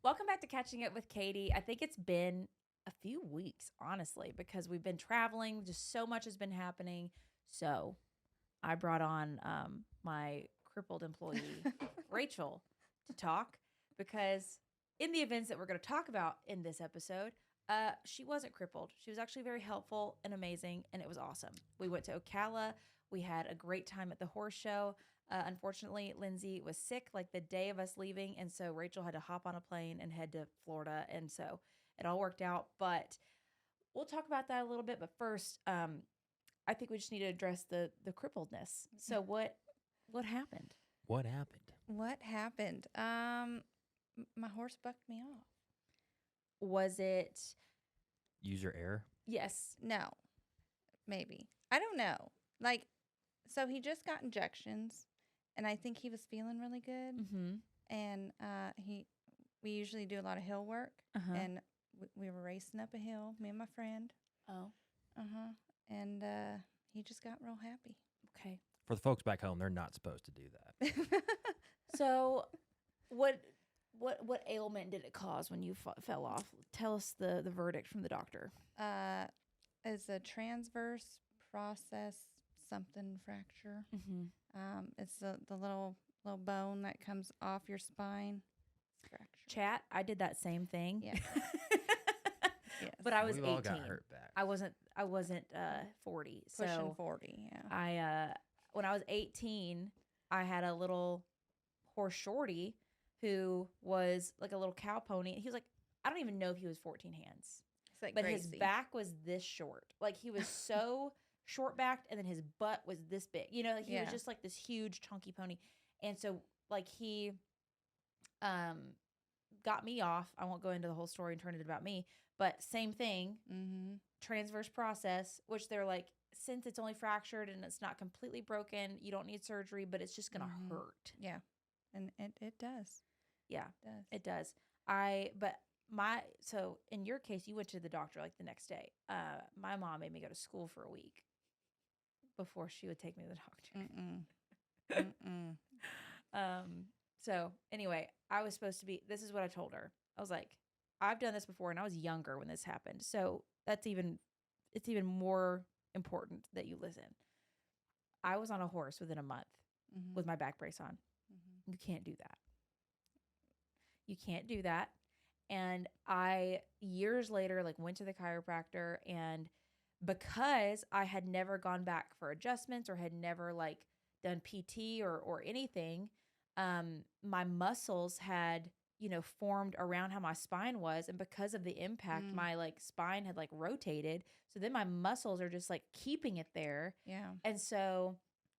Welcome back to Catching Up with Katie. I think it's been a few weeks, honestly, because we've been traveling. Just so much has been happening. So I brought on my crippled employee, Rachel, to talk because in the events that we're going to talk about in this episode, she wasn't crippled. She was actually very helpful and amazing, and it was awesome. We went to Ocala. We had a great time at the horse show. Unfortunately, Lindsay was sick like the day of us leaving, and so Rachel had to hop on a plane and head to Florida, and so it all worked out. But we'll talk about that a little bit. But first, I think we just need to address the crippledness. So what happened? What happened? What happened? My horse bucked me off. Was it User error? yes? No, maybe. I don't know. So he just got injections, and I think he was feeling really good. Mm-hmm. And we usually do a lot of hill work, and we were racing up a hill, me and my friend. Oh. And he just got real happy. Okay. For the folks back home, they're not supposed to do that. So, what ailment did it cause when you fell off? Tell us the verdict from the doctor. It's a transverse process something fracture. Mm-hmm. It's the little bone that comes off your spine. It's fractured. Chat, I did that same thing. Yeah. Yes. But I was we 18. all got hurt back. I wasn't 40. Pushing So 40, yeah. when I was 18, I had a little horse shorty who was like a little cow pony. He was like, I don't even know if he was 14 hands. It's like But Gracie. his back was this short. Like he was so short backed, and then his butt was this big. You know, like he was just like this huge chunky pony. And so like he got me off. I won't go into the whole story and turn it about me, but same thing. Transverse process, which they're like, since it's only fractured and it's not completely broken, you don't need surgery, but it's just gonna hurt. Yeah. And it does. Yeah, It does. it does. So in your case, you went to the doctor like the next day. My mom made me go to school for a week before she would take me to the doctor. So anyway, I was supposed to be, this is what I told her. I was like, I've done this before and I was younger when this happened. So it's even more important that you listen. I was on a horse within a month with my back brace on. You can't do that. You can't do that. And I, years later, like went to the chiropractor, and because I had never gone back for adjustments or had never like done PT or anything, my muscles had, formed around how my spine was. And because of the impact, my like spine had like rotated. So then my muscles are just like keeping it there. Yeah. And so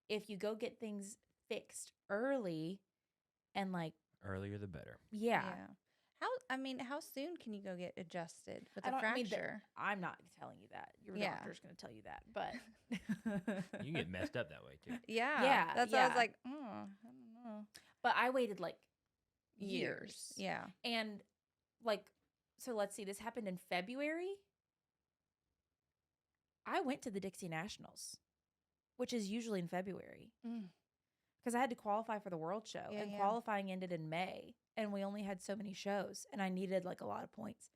if you go get things fixed early and like, Earlier the better. yeah. How soon can you go get adjusted with I a don't- I mean, fracture? I'm not telling you that. Your Yeah. doctor's going to tell you that. But You can get messed up that way too. Yeah. Yeah, That's why I was yeah. like, I don't know. but I waited like years. Yeah. And like, so let's see, this happened in February. I went to the Dixie Nationals, which is usually in February, because I had to qualify for the World Show, Yeah, and yeah. qualifying ended in May, and we only had so many shows, and I needed like a lot of points.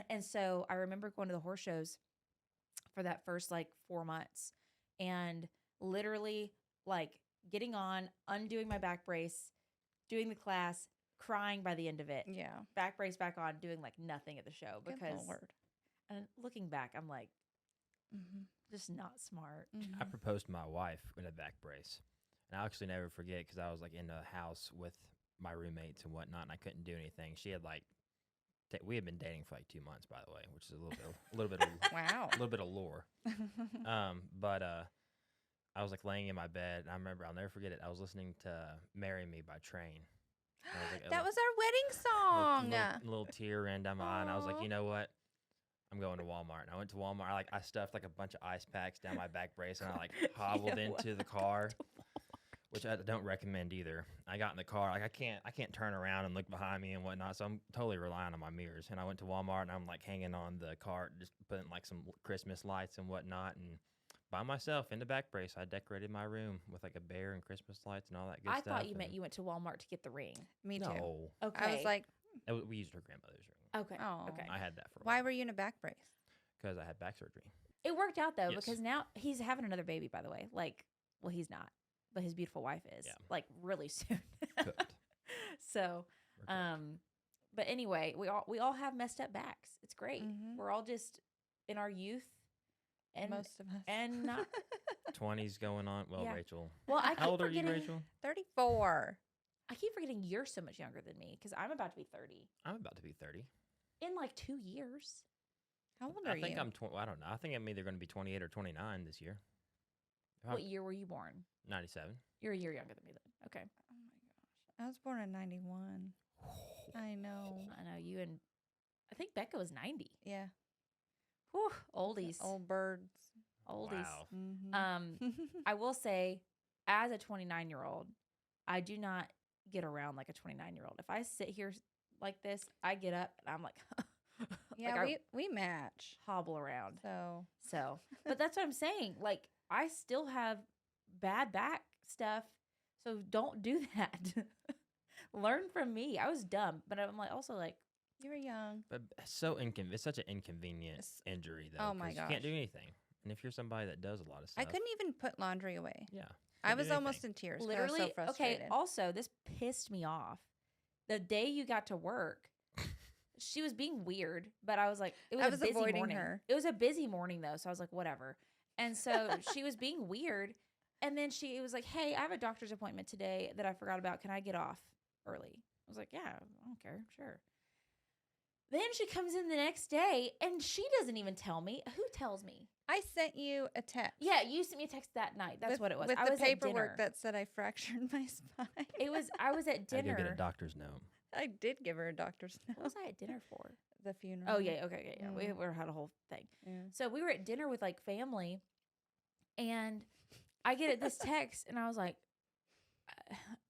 And so I remember going to the horse shows for that first like 4 months, and literally like getting on, undoing my back brace, doing the class, crying by the end of it. Yeah. Back brace back on, doing like nothing at the show Good because, Lord. and looking back, I'm like, Mm-hmm. just not smart. I proposed to my wife in a back brace. And I'll actually never forget because I was like in the house with my roommates and whatnot, and I couldn't do anything. She had like, we had been dating for like 2 months, by the way, which is a little bit of lore. But I was like laying in my bed, and I remember, I'll never forget it. I was listening to "Marry Me" by Train. And I was like, That was our wedding song. little tear ran down my eye, and I was like, you know what? I'm going to Walmart. And I went to Walmart. I stuffed like a bunch of ice packs down my back brace, and I like hobbled into the car, which I don't recommend either. I got in the car, like I can't turn around and look behind me and whatnot, so I'm totally relying on my mirrors. And I went to Walmart, and I'm like hanging on the cart, just putting like some Christmas lights and whatnot, and by myself in the back brace, I decorated my room with like a bear and Christmas lights and all that good I stuff. thought you meant you went to Walmart to get the ring. Me too. No. Okay. I was like, We used her grandmother's ring. Okay. Oh. Okay. I had that for a Why while were you in a back brace? because I had back surgery. It worked out though, Yes. because now he's having another baby, by the way. Like, well, he's not, but his beautiful wife is. Yeah. Like, really soon. Cooked. So, We're cooked. but anyway, we all have messed up backs. It's great. Mhm. We're all just in our youth, and Most of us. and not 20s going on. Well, Yeah. Rachel. well. I How keep old are you, forgetting. Rachel? 34. I keep forgetting you're so much younger than me because I'm about to be 30 I'm about to be 30. in like 2 years. How old are I think you? I'm I don't know. I think I'm either going to be 28 or 29 this year. What year were you born? 97. You're a year younger than me then. Okay. Oh my gosh. I was born in 91. I know. I know you and I think Becca was 90. Yeah. Whew, oldies. Old birds. Oldies. Wow. Mm-hmm. I will say, as a 29-year-old, I do not get around like a 29-year-old. If I sit here like this, I get up and I'm like, yeah, like I we match. hobble around. So But that's what I'm saying. Like, I still have bad back stuff, so don't do that. Learn from me. I was dumb, but I'm like also like, you were young. But it's such an inconvenient It's- injury, though. oh my 'cause you can't do gosh. anything. And if you're somebody that does a lot of stuff. I couldn't even put laundry away. Yeah. I can't do was almost anything. in tears. 'cause I literally was so frustrated. okay. Also, this pissed me off. The day you got to work, she was being weird, but I was like, it was I a was busy avoiding morning. her. It was a busy morning though, so I was like, whatever. And so she was being weird, and then she was like, "Hey, I have a doctor's appointment today that I forgot about. Can I get off early?" I was like, "Yeah, I don't care, sure." Then she comes in the next day, and she doesn't even tell me. Who tells me? I sent you a text. Yeah, you sent me a text that night. That's with, what it was. With I the was paperwork at dinner. that said I fractured my spine. It was. I was at I go dinner. get a doctor's note. I did give her a doctor's What note. was I at dinner for? The funeral. Oh yeah, okay, yeah. We had a whole thing. Yeah. So we were at dinner with like family, and I get this text, and I was like,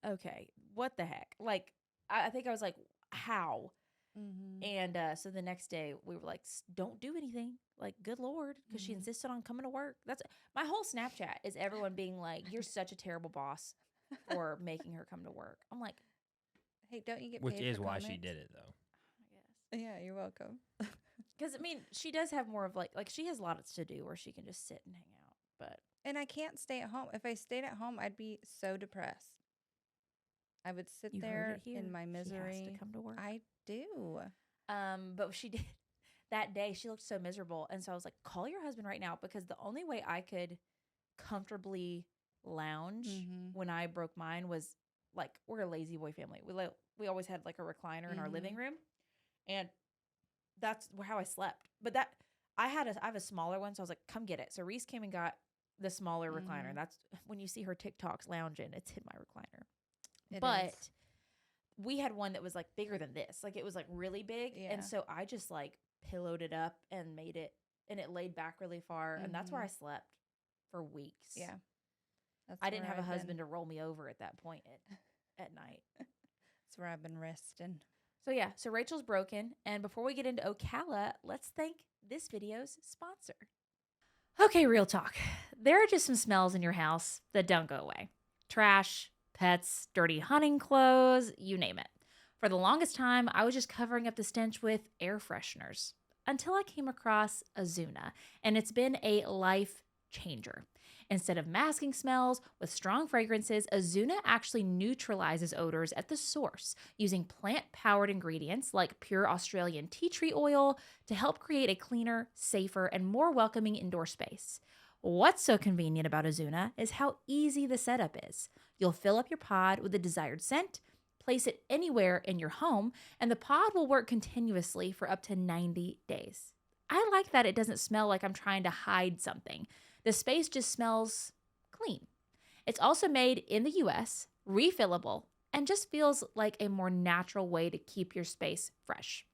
"Okay, what the heck?" Like, I think I was like, "How?" Mm-hmm. And so the next day we were like, "Don't do anything." Like, good Lord, because she Mhm. insisted on coming to work. That's my whole Snapchat is everyone being like, "You're such a terrible boss for making her come to work." I'm like, Hey, don't you get Which paid is for why she comments? did it, though. I guess. Yeah, you're welcome. Because I mean, she does have more of like she has lots to do where she can just sit and hang out. But And I can't stay at home. If I stayed at home, I'd be so depressed. I would sit you heard there it here. in my She misery. has to come to work. I do. But she did that day. She looked so miserable, and so I was like, "Call your husband right now," because the only way I could comfortably lounge Mhm. when I broke mine was like we're a lazy boy family. We always had like a recliner in our living room, and that's how I slept. But that I have a smaller one, so I was like, "Come get it." So Reese came and got the smaller recliner. Mhm. That's when you see her TikToks lounging. It's in my recliner. It But is. we had one that was like bigger than this. Like it was like really big. Yeah. And so I just like pillowed it up and made it, and it laid back really far. And that's where I slept for weeks. Yeah. That's I didn't where have a I've husband been- to roll me over at that point at night. That's where I've been resting. So yeah, so Rachel's broken. And before we get into Ocala, let's thank this video's sponsor. Okay, real talk. There are just some smells in your house that don't go away. Trash, pets, dirty hunting clothes, you name it. For the longest time, I was just covering up the stench with air fresheners until I came across Azuna, and it's been a life changer. Instead of masking smells with strong fragrances, Azuna actually neutralizes odors at the source using plant-powered ingredients like pure Australian tea tree oil to help create a cleaner, safer, and more welcoming indoor space. What's so convenient about Azuna is how easy the setup is. You'll fill up your pod with the desired scent, place it anywhere in your home, and the pod will work continuously for up to 90 days. I like that it doesn't smell like I'm trying to hide something. The space just smells clean. It's also made in the US, refillable, and just feels like a more natural way to keep your space fresh.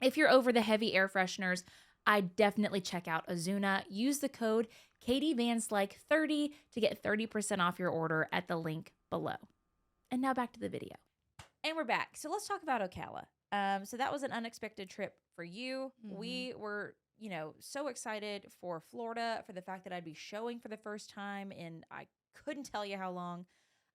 If you're over the heavy air fresheners, I definitely check out Azuna. Use the code KatieVanSlyke30 to get 30% off your order at the link below. And now back to the video. And we're back. So let's talk about Ocala. So that was an unexpected trip for you. We were, so excited for Florida, for the fact that I'd be showing for the first time in I couldn't tell you how long.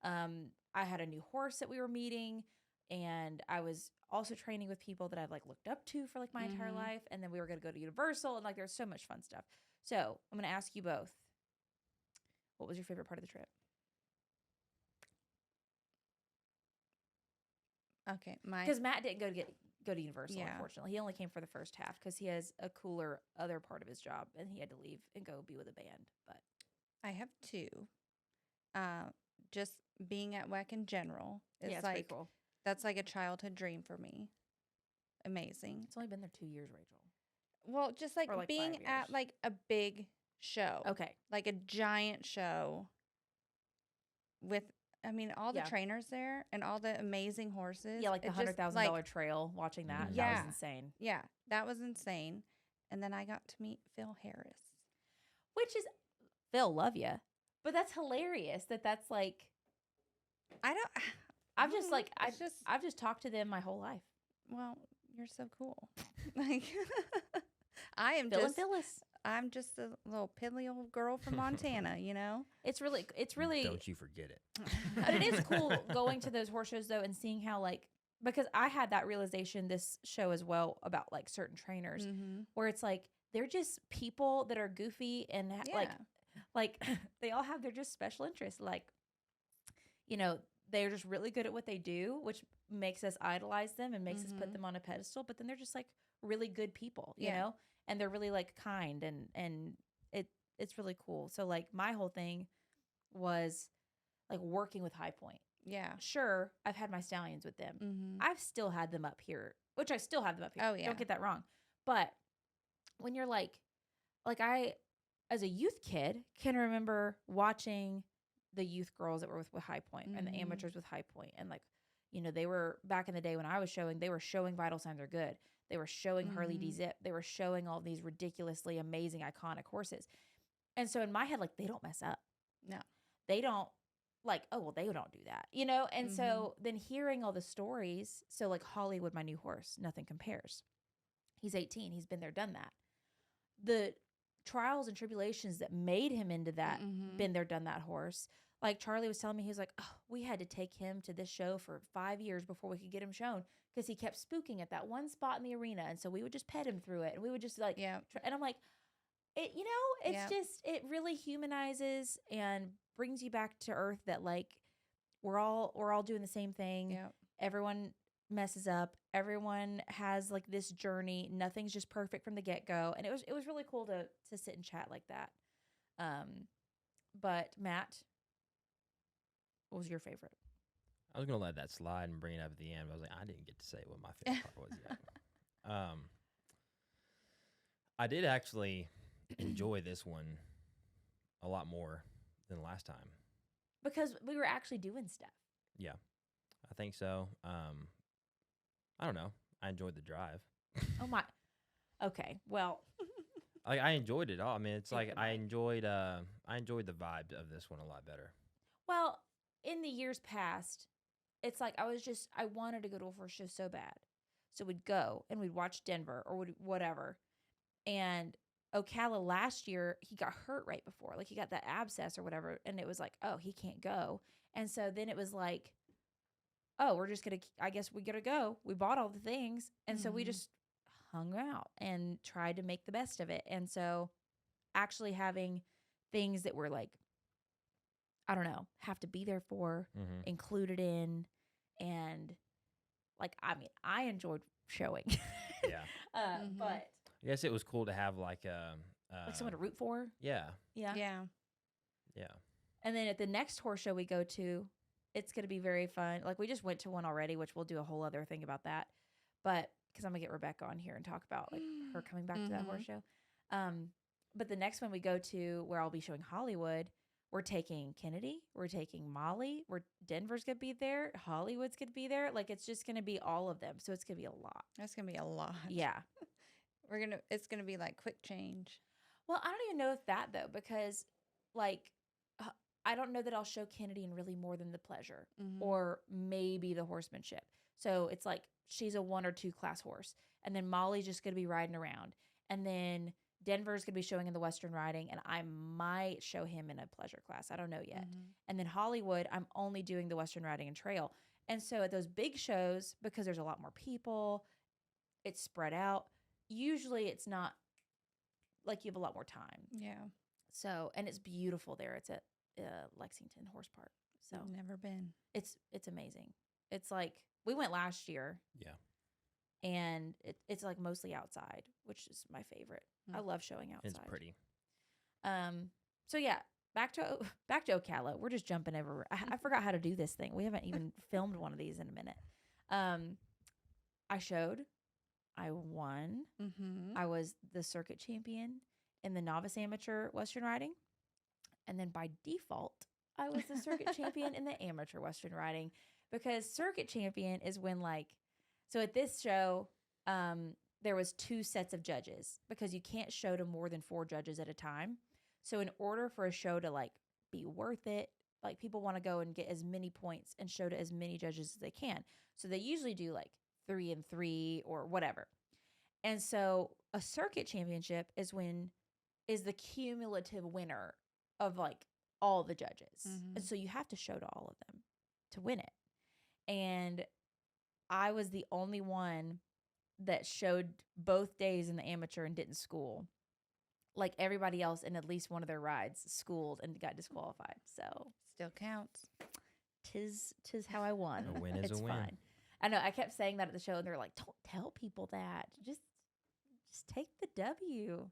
I had a new horse that we were meeting, and I was also training with people that I've like looked up to for like my entire life. And then we were going to go to Universal, and like there's so much fun stuff. So I'm going to ask you both, what was your favorite part of the trip? Okay, Because Matt didn't go to Universal, Yeah. unfortunately. He only came for the first half because he has a cooler other part of his job, and he had to leave and go be with a band. But I have two. Just being at WEC in general is yeah, it's pretty like cool. that's like a childhood dream for me. Amazing. It's only been there 2 years, Rachel. Well, just like, Or, like, being 5 years. at like a big show. Okay. Like a giant show with all the Yeah. trainers there and all the amazing horses. Yeah, like the It just, $100,000 trail, watching that. That Yeah. was insane. Yeah, that was insane. And then I got to meet Phil Harris. Which is, Phil, love you. But that's hilarious that's like, I don't. I've just like, it's just I've just talked to them my whole life. well, you're so cool. Like I am Phil and just. Phyllis. I'm just a little piddly old girl from Montana, you know? It's really, Don't you forget it. but it is cool going to those horse shows though and seeing how like, because I had that realization this show as well about like certain trainers Mm-hmm. where it's like, they're just people that are goofy and like they all have their just special interests. Like, you know, they're just really good at what they do, which makes us idolize them and makes us put them on a pedestal. But then they're just like really good people, you Yeah. know, and they're really like kind and it's really cool. So like my whole thing was like working with High Point. Yeah. Sure, I've had my stallions with them. Mm-hmm. I've still had them up here, which I still have them up here. Oh, yeah. Don't get that wrong. But when you're like I, as a youth kid, can remember watching the youth girls that were with High Point and the Mhm. amateurs with High Point. And like, you know, they were back in the day when I was showing, they were showing Vital Signs Are Good. They were showing Hurley D Mhm. Zip. They were showing all these ridiculously amazing, iconic horses. And so in my head, like, they don't mess up. No. They don't like, oh, well, they don't do that, you know? And so then hearing all the stories, so like Hollywood, my new horse, nothing compares. He's 18. He's been there, done that. The trials and tribulations that made him into that, Mhm. been there, done that horse. Like Charlie was telling me, he was like, oh, we had to take him to this show for 5 years before we could get him shown because he kept spooking at that one spot in the arena. And so we would just pet him through it. And we would just like, Yeah. and I'm like, it, you know, it's Yep. just, it really humanizes and brings you back to earth that like, we're all doing the same thing. Yeah. Everyone messes up. Everyone has like this journey. Nothing's just perfect from the get-go. And it was really cool to sit and chat like that. But Matt, what was your favorite? I was gonna let that slide and bring it up at the end, but I was like, I didn't get to say what my favorite part was yet. I did actually enjoy this one a lot more than last time. Because we were actually doing stuff. Yeah, I think so. I don't know. I enjoyed the drive. Oh my. Okay. Well, I enjoyed it all. I mean, it's Take like the I mic. enjoyed the vibe of this one a lot better. well, in the years past, it's like I wanted to go to a horse show so bad. So we'd go and we'd watch Denver or whatever. And Ocala last year, he got hurt right before. Like he got that abscess or whatever. And it was like, oh, he can't go. And so then it was like, oh, I guess we gotta go. We bought all the things. And so we Mhm. just hung out and tried to make the best of it. And so actually having things that were like, I don't know, have to be there for, Mm-hmm. included in, and like, I mean, I enjoyed showing. Yeah. Mhm. But I guess it was cool to have like like someone to root for. Yeah. Yeah. Yeah. Yeah. And then at the next horse show we go to, it's going to be very fun. Like we just went to one already, which we'll do a whole other thing about that. But because I'm going to get Rebecca on here and talk about like her coming back to that horse show. But the next one we go to where I'll be showing Hollywood, we're taking Kennedy, we're taking Molly, Denver's going to be there, Hollywood's going to be there. Like it's just going to be all of them. So it's going to be a lot. That's gonna be a lot. Yeah. It's gonna be like quick change. Well, I don't even know if that though, because like I don't know that I'll show Kennedy in really more than the pleasure Mhm. or maybe the horsemanship. So it's like she's a 1 or 2 class horse, and then Molly's just going to be riding around, and then Denver's going to be showing in the Western riding, and I might show him in a pleasure class. I don't know yet. Mhm. And then Hollywood, I'm only doing the Western riding and trail. And so at those big shows, because there's a lot more people, it's spread out. Usually it's not like you have a lot more time. Yeah. So, and it's beautiful there. It's at Lexington Horse Park. So I've never been. it's amazing. It's like we went last year. Yeah. And it's like mostly outside, which is my favorite. I love showing outside. It's pretty. So yeah, back to Ocala. We're just jumping everywhere. I forgot how to do this thing. We haven't even filmed one of these in a minute. I showed. I won. Mm-hmm. I was the circuit champion in the novice amateur Western riding. And then by default, I was the circuit champion in the amateur Western riding, because circuit champion is when so at this show, there was 2 sets of judges because you can't show to more than 4 judges at a time. So in order for a show to be worth it, people want to go and get as many points and show to as many judges as they can. So they usually do 3 and 3 or whatever. And so a circuit championship is the cumulative winner of all the judges. Mm-hmm. And so you have to show to all of them to win it. And I was the only one that showed both days in the amateur and didn't school. Everybody else in at least one of their rides schooled and got disqualified. So Still counts. tis how I won. A win is It's a win. fine. I know. I kept saying that at the show, and they're like, "Don't tell people that. Just take the W."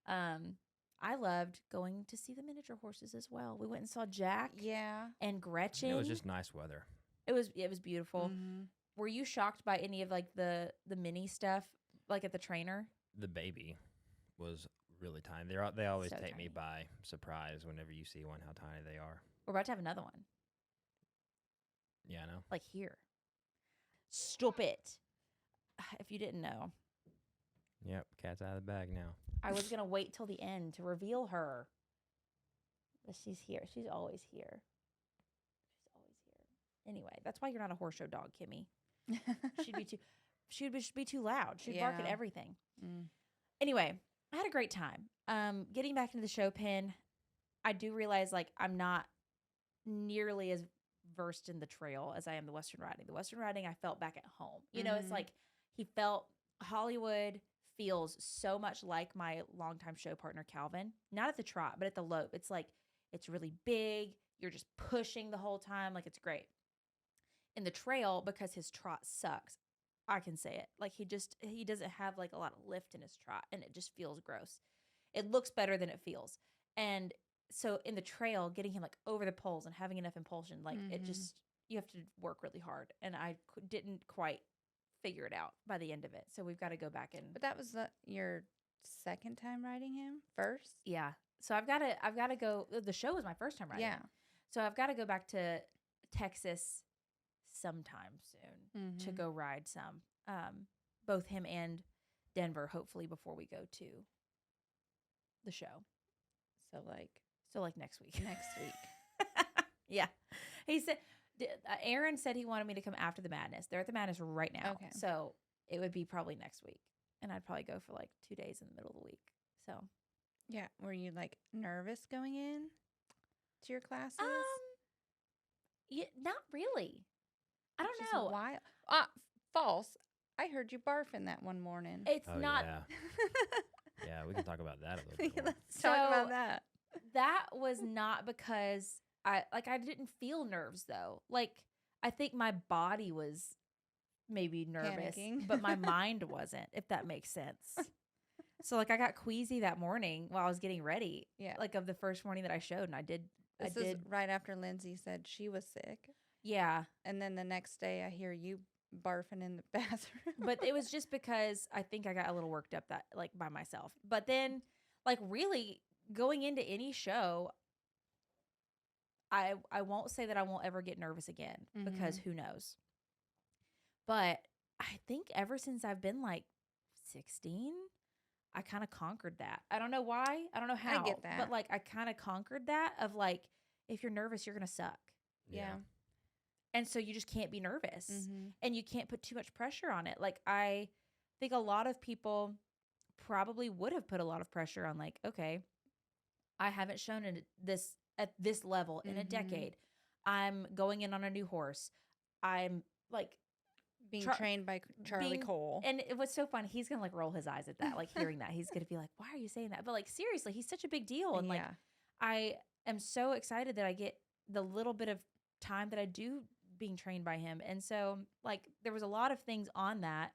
I loved going to see the miniature horses as well. We went and saw Jack Yeah. and Gretchen. It was just nice weather. It was beautiful. Mm-hmm. Were you shocked by any of the mini stuff at the trainer? The baby was really tiny. They always So take me tiny. by surprise whenever you see one, how tiny they are. We're about to have another one. Yeah, I know. Here. Stop it. If you didn't know, Yep, cat's out of the bag now. I was going to wait till the end to reveal her. But she's here. She's always here. She's always here. Anyway, that's why you're not a horse show dog, Kimmy. She would be too loud. She'd bark at Yeah. everything. Mm. Anyway, I had a great time. Getting back into the show pen, I do realize I'm not nearly as versed in the trail as I am the Western riding. The Western riding, I felt back at home. You know, it's Mhm. Hollywood feels so much like my longtime show partner, Calvin. Not at the trot, but at the lope. It's it's really big. You're just pushing the whole time. It's great. In the trail, because his trot sucks, I can say it. He doesn't have a lot of lift in his trot, and it just feels gross. It looks better than it feels. And so in the trail, getting him over the poles and having enough impulsion, it Mhm. just, you have to work really hard. And I didn't quite figure it out by the end of it. So we've got to go back and But that was your second time riding him? First? yeah. So I've got to go. The show was my first time riding. Yeah. So I've got to go back to Texas sometime soon to Mhm. go ride some. Both him and Denver, hopefully before we go to the show. So So next week. next week. Yeah. He said Aaron said he wanted me to come after the madness. They're at the madness right now. Okay. So it would be probably next week. And I'd probably go for 2 days in the middle of the week. So Yeah. Were you nervous going in to your classes? yeah, not really. I Which don't is know. Why? False. I heard you barfing that one morning. It's Oh, not yeah. Yeah, we can talk about that a little bit more. Let's talk So- about that. that was not because I didn't feel nerves though. I think my body was maybe nervous, Panicking. but my mind wasn't, if that makes sense. So I got queasy that morning while I was getting ready. Yeah. Of the first morning that I showed, and I did. This is right after Lindsay said she was sick. Yeah. And then the next day I hear you barfing in the bathroom. But it was just because I think I got a little worked up that by myself. But then really going into any show, I won't say that I won't ever get nervous again, because who knows. But I think ever since I've been 16, I kind of conquered that. I don't know why. I don't know how. I get that. But I kind of conquered that of if you're nervous, you're going to suck. Yeah. And so you just can't be nervous. Mm-hmm. And you can't put too much pressure on it. I think a lot of people probably would have put a lot of pressure on okay, I haven't shown it at this level in a Mhm. decade. I'm going in on a new horse. I'm like Being Char- trained by Charlie being- Cole. and it was so fun. He's gonna like roll his eyes at that, like hearing that. He's gonna be like, "Why are you saying that?" But like seriously, he's such a big deal, and like I am so excited that I get the little bit of time that I do being trained by him. And so like there was a lot of things on that,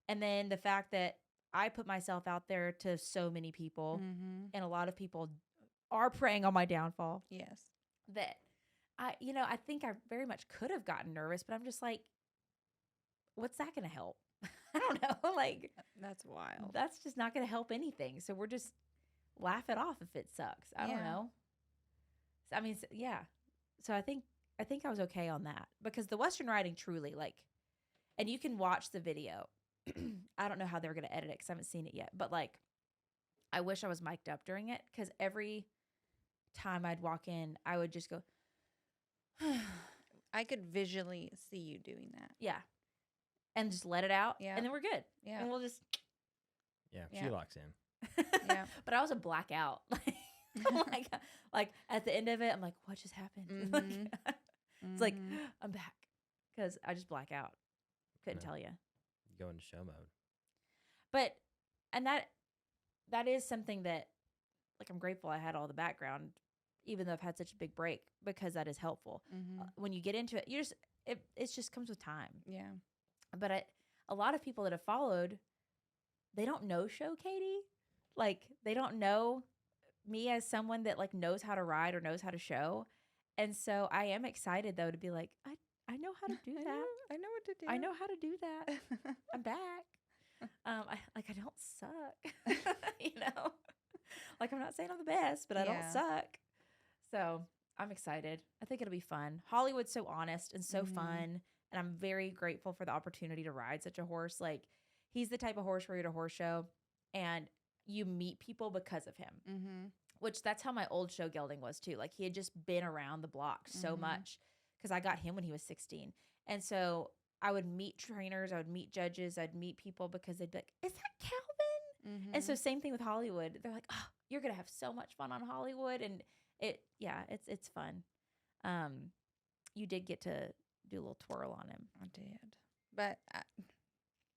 and then the fact that I put myself out there to so many people, and a lot of people are preying on my downfall. Yes. That I think I very much could have gotten nervous, but I'm just like, what's that going to help? I don't know. Like, That's wild. that's just not going to help anything. So we're just laugh it off if it sucks. I don't know. So, I mean, yeah. So I think I was okay on that because the Western riding truly like, and you can watch the video. I don't know how they're going to edit it because I haven't seen it yet, but like, I wish I was mic'd up during it because every time I'd walk in, I would just go, I could visually see you doing that. yeah, and just let it out, Yeah. and then we're good. Yeah. And we'll just, Yeah, Yeah. she locks in. Yeah. But I was a blackout. Like at the end of it, I'm like, what just happened? Mhm. It's like, Mhm. I'm back because I just black out. Couldn't No. tell you. You go into show mode. But, and that is something that, like, I'm grateful I had all the background, even though I've had such a big break, because that is helpful. Mhm. When you get into it, it just comes with time. Yeah. But a lot of people that have followed, they don't know Show Katie. Like, they don't know me as someone that, like, knows how to ride or knows how to show. And so I am excited, though, to be like, I know how to do that. I know what to do. I know how to do that. I'm back. I don't suck. Like, I'm not saying I'm the best, but I don't Yeah. suck. So I'm excited. I think it'll be fun. Hollywood's so honest and so Mhm. fun. And I'm very grateful for the opportunity to ride such a horse. Like, he's the type of horse where you're at a horse show and you meet people because of him, Mm-hmm. which that's how my old show gelding was too. Like, he had just been around the block so Mhm. much because I got him when he was 16. And so I would meet trainers, I would meet judges, I'd meet people because they'd be like, is that Calvin? Mm-hmm. And so same thing with Hollywood. They're like, oh, you're going to have so much fun on Hollywood. And it's fun. You did get to do a little twirl on him. I did. But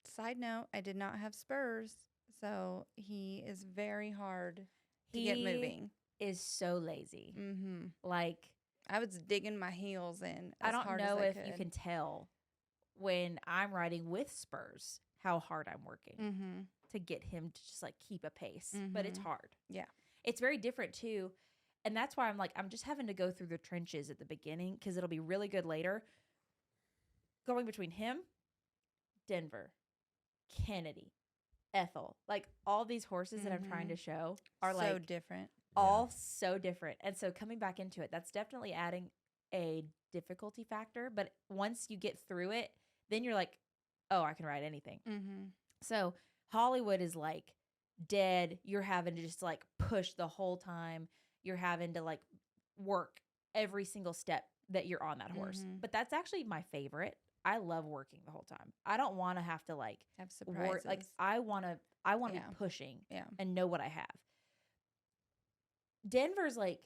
side note, I did not have spurs, so he is very hard to get moving. Is so lazy. Mm-hmm. Like, I was digging my heels in. I As don't hard know as I if you could. can tell when I'm riding with spurs how hard I'm working Mm-hmm. to get him to just like keep a pace. But it's Mhm. hard. Yeah. It's very different too. And that's why I'm just having to go through the trenches at the beginning because it'll be really good later. Going between him, Denver, Kennedy, Ethel, like all these horses that I'm trying to show are so like different. all so different. And so coming back into it, that's definitely adding a difficulty factor. But once you get through it, then you're like, oh, I can ride anything. Mm-hmm. So Hollywood is like dead. You're having to just like push the whole time. You're having to like work every single step that you're on that horse. Mhm. But that's actually my favorite. I love working the whole time. I don't want to have to like Have surprises. like I want to Yeah. be pushing Yeah. and know what I have. Denver's like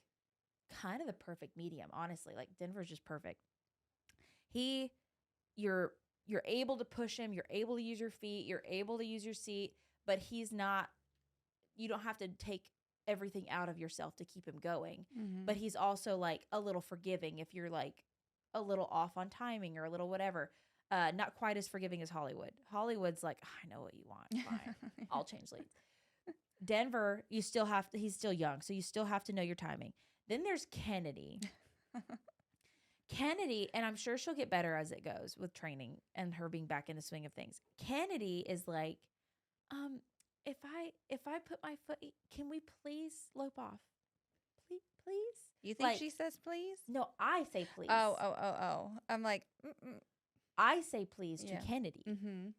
kind of the perfect medium, honestly. Like Denver's just perfect. You're able to push him, you're able to use your feet, you're able to use your seat, but he's not, you don't have to take everything out of yourself to keep him going. Mm-hmm. But he's also like a little forgiving if you're like a little off on timing or a little whatever. Not quite as forgiving as Hollywood. Hollywood's like, I know what you want. Fine. I'll change leads. Denver, you still have to, he's still young, so you still have to know your timing. Then there's Kennedy. Kennedy, and I'm sure she'll get better as it goes with training and her being back in the swing of things. Kennedy is like, if I put my foot, can we please slope off? Please? You think Like- she says please? No, I say please. Oh. I'm like, I say please Yeah. to Kennedy. mm-hmm.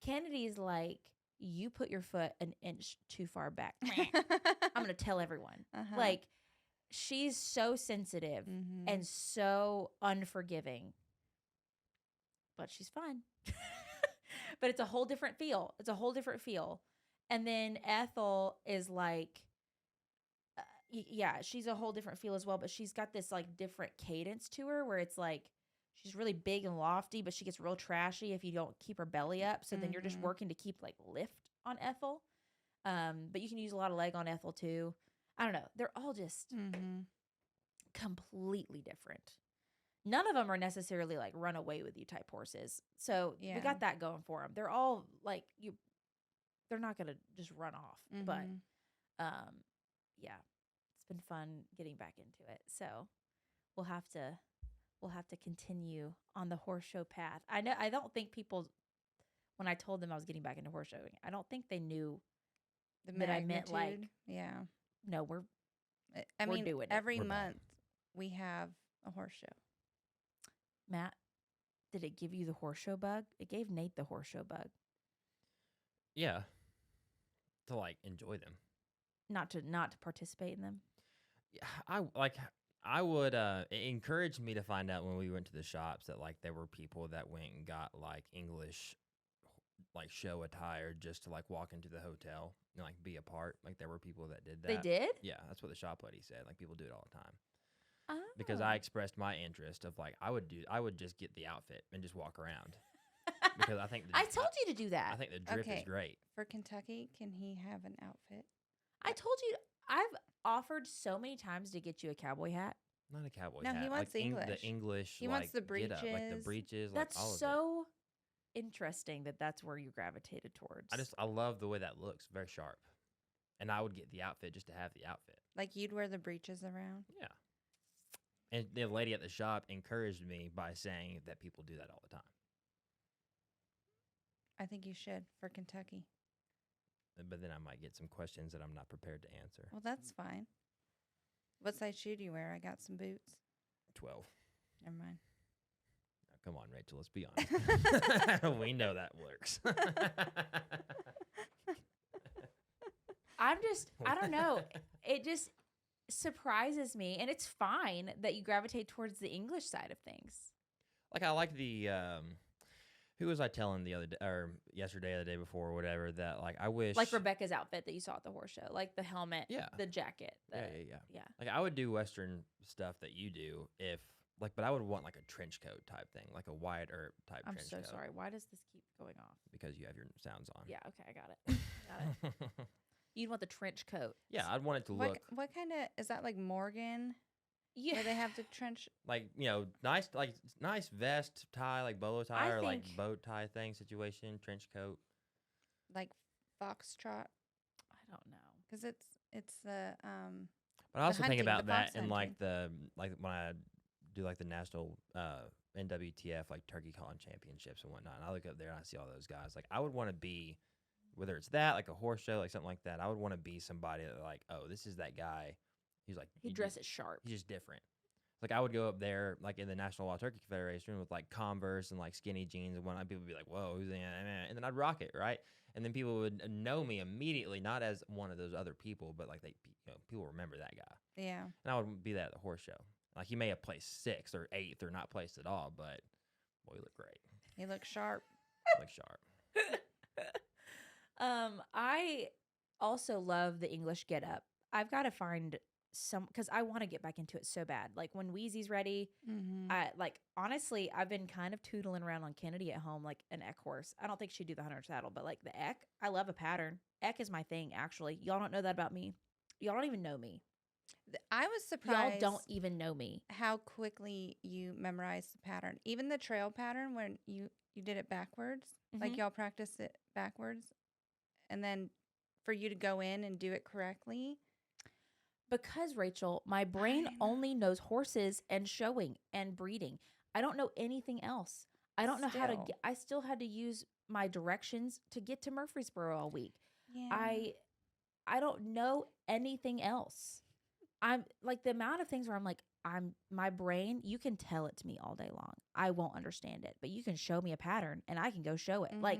Kennedy's like, you put your foot an inch too far back. I'm going to tell everyone. Uh-huh. Like, she's so sensitive Mhm. and so unforgiving, but she's fun. But it's a whole different feel. And then Ethel is like, yeah, she's a whole different feel as well, but she's got this like different cadence to her where it's like she's really big and lofty, but she gets real trashy if you don't keep her belly up. So then you're just working to keep like lift on Ethel. But you can use a lot of leg on Ethel too. I don't know. They're all just completely different. None of them are necessarily like run away with you type horses. So we got that going for them. They're all like they're not going to just run off. But yeah, it's been fun getting back into it. So we'll have to continue on the horse show path. I don't think people, when I told them I was getting back into horse showing, I don't think they knew the that I meant like, no, we're doing it. Every month we have a horse show. Matt, did it give you the horse show bug? It gave Nate the horse show bug. Yeah. To like enjoy them. Not to participate in them. Yeah, I would it encouraged me to find out when we went to the shops that like there were people that went and got like English like show attire just to like walk into the hotel and like be a part. Like there were people that did that. They did? Yeah, that's what the shop lady said. Like people do it all the time. Oh. Because I expressed my interest of like I would just get the outfit and just walk around. Because I think I told you to do that. I think the drip is great. For Kentucky, can he have an outfit? I told you I've offered so many times to get you a cowboy hat. Not a cowboy No, hat. he wants like English. The English. He wants the get up, like the breeches. breeches. That's like all of it. so interesting that's where you gravitated towards. I love the way that looks. Very sharp. And I would get the outfit just to have the outfit. Like you'd wear the breeches around? Yeah. And the lady at the shop encouraged me by saying that people do that all the time. I think you should for Kentucky. But then I might get some questions that I'm not prepared to answer. Well, that's fine. What size shoe do you wear? I got some boots. 12. Never mind. Now, come on, Rachel. Let's be honest. We know that works. I don't know. It just surprises me. And it's fine that you gravitate towards the English side of things. Like, I like the, who was I telling the other day, or yesterday or the day before or whatever, that, like, I wish. Like Rebecca's outfit that you saw at the horse show. Like the helmet, the jacket. Yeah. Like, I would do Western stuff that you do if, like, but I would want, like, a trench coat type thing, like a Wyatt Earp type trench coat. I'm so sorry. Why does this keep going off? Because you have your sounds on. Yeah, okay, I got it. Got it. You'd want the trench coat. Yeah, I'd want it to look. What kind of, is that like Morgan? Yeah. Where they have the trench? Like, nice vest, tie, like bolo tie or like bow tie thing situation, trench coat. Like foxtrot? I don't know. Because it's the, But I also think about that and in like when I do like the national NWTF like turkey calling championships and whatnot. And I look up there and I see all those guys. Like I would want to be, whether it's that, like a horse show, like something like that, I would want to be somebody that like, oh, this is that guy. He's like he dresses sharp. He's just different. Like I would go up there like in the National Wild Turkey Confederation with like Converse and like skinny jeans and whatnot. People would be like, whoa, who's that? And then I'd rock it, right? And then people would know me immediately, not as one of those other people, but like people remember that guy. Yeah. And I would be that at the horse show. Like he may have placed 6th or 8th or not placed at all, but boy, you look great. He looks sharp. Sharp. I also love the English get up. I've got to find some, because I want to get back into it so bad. Like when Wheezy's ready, honestly, I've been kind of tootling around on Kennedy at home like an Eck horse. I don't think she'd do the hunter saddle, but like the Eck, I love a pattern. Eck is my thing, actually. Y'all don't know that about me. Y'all don't even know me. I was surprised. Y'all don't even know me. How quickly you memorized the pattern. Even the trail pattern when you did it backwards. Like y'all practiced it backwards. And then for you to go in and do it correctly. Because, Rachel, my brain only knows horses and showing and breeding. I don't know anything else. I don't know how to get, I still had to use my directions to get to Murfreesboro all week. Yeah. I don't know anything else. I'm like the amount of things where I'm like, my brain, you can tell it to me all day long. I won't understand it, but you can show me a pattern and I can go show it. Like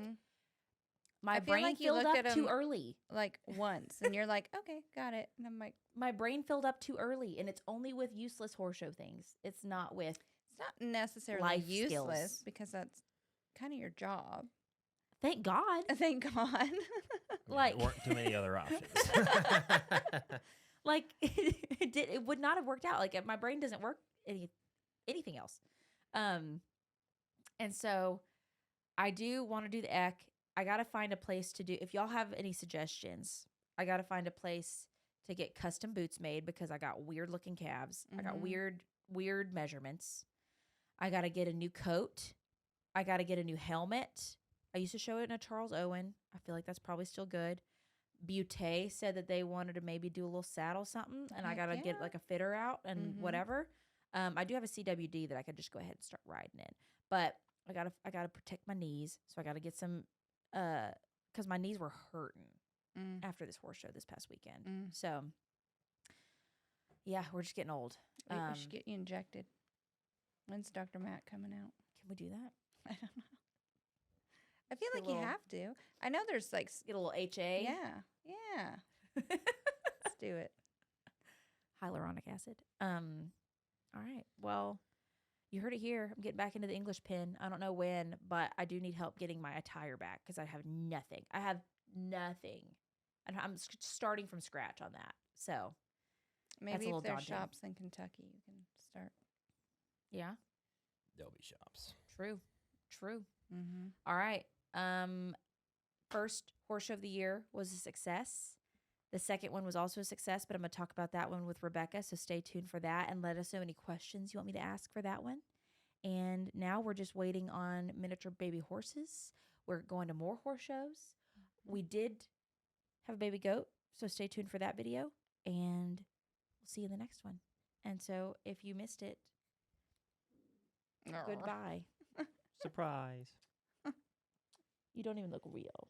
my brain filled up too early. Like once and you're like, okay, got it. And I'm like, my brain filled up too early, and it's only with useless horse show things. It's not with it's not necessarily life useless skills. Because that's kind of your job. Thank God. Thank God. Like there weren't too many other options. Like it would not have worked out. Like my brain doesn't work anything else. And so I do want to do the Eck. I got to find a place to do, if y'all have any suggestions, I got to find a place to get custom boots made because I got weird looking calves. I got weird measurements. I got to get a new coat. I got to get a new helmet. I used to show it in a Charles Owen. I feel like that's probably still good. Butte said that they wanted to maybe do a little saddle something, and I got to get like a fitter out and whatever. I do have a CWD that I could just go ahead and start riding in, but I gotta protect my knees, so I gotta get some, because my knees were hurting after this horse show this past weekend. So yeah, we're just getting old. We should get you injected. When's Dr. Matt coming out? Can we do that? I don't know. I feel like you have to. I know there's like get a little HA. Yeah. Let's do it. Hyaluronic acid. All right. Well, you heard it here. I'm getting back into the English pen. I don't know when, but I do need help getting my attire back because I have nothing. And I'm starting from scratch on that. So maybe if there's daunting. shops in Kentucky, you can start. Yeah. There'll be shops. True. All right. First horse show of the year was a success. The second one was also a success, but I'm going to talk about that one with Rebecca, so stay tuned for that and let us know any questions you want me to ask for that one. And now we're just waiting on miniature baby horses. We're going to more horse shows. We did have a baby goat, so stay tuned for that video, and we'll see you in the next one. And so if you missed it, goodbye. Surprise. You don't even look real.